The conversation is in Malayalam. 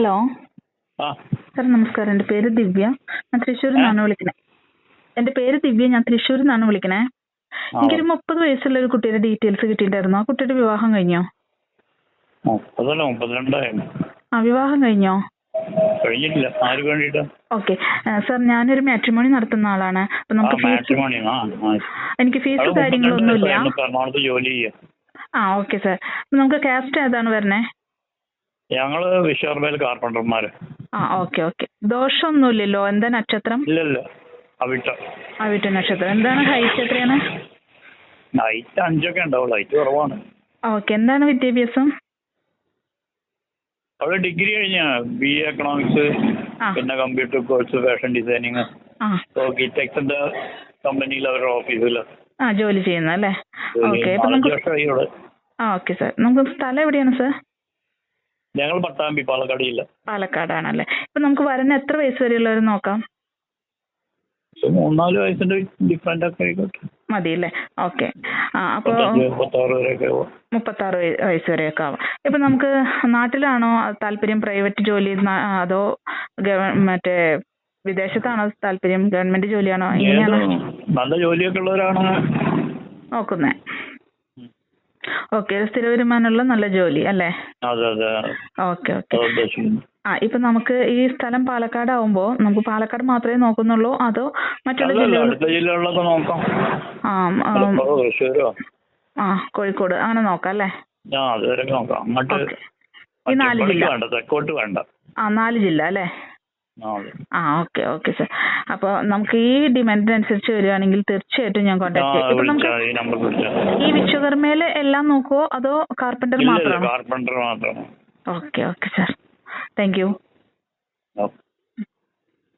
ഹലോ ആ സാർ നമസ്കാരം. എൻ്റെ പേര് ദിവ്യ. ഞാൻ തൃശ്ശൂരിൽ നിന്നാണ് വിളിക്കണേ. എൻ്റെ പേര് ദിവ്യ. ഞാൻ തൃശ്ശൂരിൽ നിന്നാണ് വിളിക്കണേ. ആ എനിക്കൊരു 30 വയസ്സുള്ള ഒരു കുട്ടിയുടെ ഡീറ്റെയിൽസ് കിട്ടിയിട്ടുണ്ടായിരുന്നു. ആ കുട്ടിയുടെ വിവാഹം കഴിഞ്ഞോ? 32 ആ, വിവാഹം കഴിഞ്ഞോ? കഴിഞ്ഞിട്ടില്ല. ആർക്ക് വേണ്ടിയിട്ട്? ഓക്കെ സാർ, ഞാനൊരു മാട്രിമോണി നടത്തുന്ന ആളാണ്. അപ്പൊ നമുക്ക് ഫീസ് മാട്രിമോണി. എനിക്ക് ഫീസ് അത് 32 കാര്യങ്ങളൊന്നുമില്ല. വയസ്സായിരുന്നു. ഇപ്പൊ എറണാകുളത്ത് ജോലി ചെയ്യുക. ആ, ഓക്കെ സാർ. നമുക്ക് കാസ്റ്റ് ഏതാണ് വരണേ? ഞങ്ങള് വിശ്വർമേൽ കാർപ്പൻറ്റർമാര്. ആ, ഓക്കെ ഓക്കെ. ദോഷമൊന്നുമില്ലല്ലോ? എന്താ നക്ഷത്രം? ഇല്ലല്ല, അവിട്ട. അവിട്ട നക്ഷത്രം. എന്താണ് ഹൈറ്റ് എത്രയാണ്? ഹൈറ്റ് 5 ഉണ്ടാവുള്ളൂ. ഹൈറ്റ് കുറവാണ്. ഓക്കെ. എന്താണ് വിദ്യാഭ്യാസം? അവിടെ ഡിഗ്രി കഴിഞ്ഞ BA എക്കണോമിക്സ്, ആ പിന്നെ കമ്പ്യൂട്ടർ കോഴ്സ്, ഫാഷൻ ഡിസൈനിങ്, ആ ഗിറ്റെക്സിന്റെ കമ്പനിയിൽ അവരുടെ ഓഫീസിൽ ആ ജോലി ചെയ്യുന്നു അല്ലേ? ഓക്കെ. ഇപ്പൊ 4 നമുക്ക് വർഷമായി ഇവിടെ. Okay sir. നമുക്ക് സ്ഥലം എവിടെയാണ് സാർ? ഞങ്ങൾ പട്ടാമ്പി, പാലക്കാട് ജില്ല. പാലക്കാടാണല്ലേ? ഇപ്പൊ നമുക്ക് വരുന്ന എത്ര വയസ്സ് വരെയുള്ളവർ നോക്കാം? 3-4 വയസ്സിന്റെ ഡിഫറൻറ്റ് ഒക്കെ ആയിക്കോട്ടെ. മതി അല്ലേ? ഓക്കെ. ആ, അപ്പോൾ 35-36 വരെയൊക്കെ ആവും. 36 വയസ്സ് വരെയൊക്കെ ആവാം. ഇപ്പൊ നമുക്ക് നാട്ടിലാണോ താല്പര്യം, പ്രൈവറ്റ് ജോലി, അതോ മറ്റേ വിദേശത്താണോ താല്പര്യം, ഗവൺമെന്റ് ജോലിയാണോ, എങ്ങനെയാണ് നല്ല ജോലിയൊക്കെ ഉള്ളവരാണ് നോക്കുന്നേ? ഓക്കെ. സ്ഥിര വരുമാനമുള്ള നല്ല ജോലി അല്ലേ? അതെ അതെ, ഓക്കെ ഓക്കെ. അത് ഉദ്ദേശിക്കുന്നു. ആ, ഇപ്പൊ നമുക്ക് ഈ സ്ഥലം പാലക്കാട് ആവുമ്പോ നമുക്ക് പാലക്കാട് മാത്രമേ നോക്കുന്നുള്ളൂ, അതോ മറ്റുള്ള അല്ലല്ല, ജില്ലകൾ? അടുത്ത ജില്ലകളിലൊക്കെ നോക്കാം. ആ മലപ്പുറമോ തൃശ്ശൂരോ കോഴിക്കോട് അങ്ങനെ നോക്കാം അല്ലേ? അതുവരെ നോക്കാം. അങ്ങോട്ട് ഓക്കെ. ഈ 4 ജില്ല വേണ്ട, തെക്കോട്ട് വേണ്ട. 4 ജില്ല അല്ലേ? അതെ. Okay okay sir. അപ്പൊ നമുക്ക് ഈ ഡിമാൻഡിനനുസരിച്ച് വരികയാണെങ്കിൽ തീർച്ചയായിട്ടും ഞാൻ കോൺടാക്ട് ചെയ്യാം. ഇപ്പൊ നമുക്ക് ഈ നമ്പർ വിളിച്ചാൽ. ഈ വിശ്വകർമ്മയില് എല്ലാം നോക്കുവോ, അതോ കാർപ്പന്റർ ഇല്ല, മാത്രമാണോ? കാർപ്പൻറ്റർ മാത്രം. Okay okay sir. Thank you. Okay.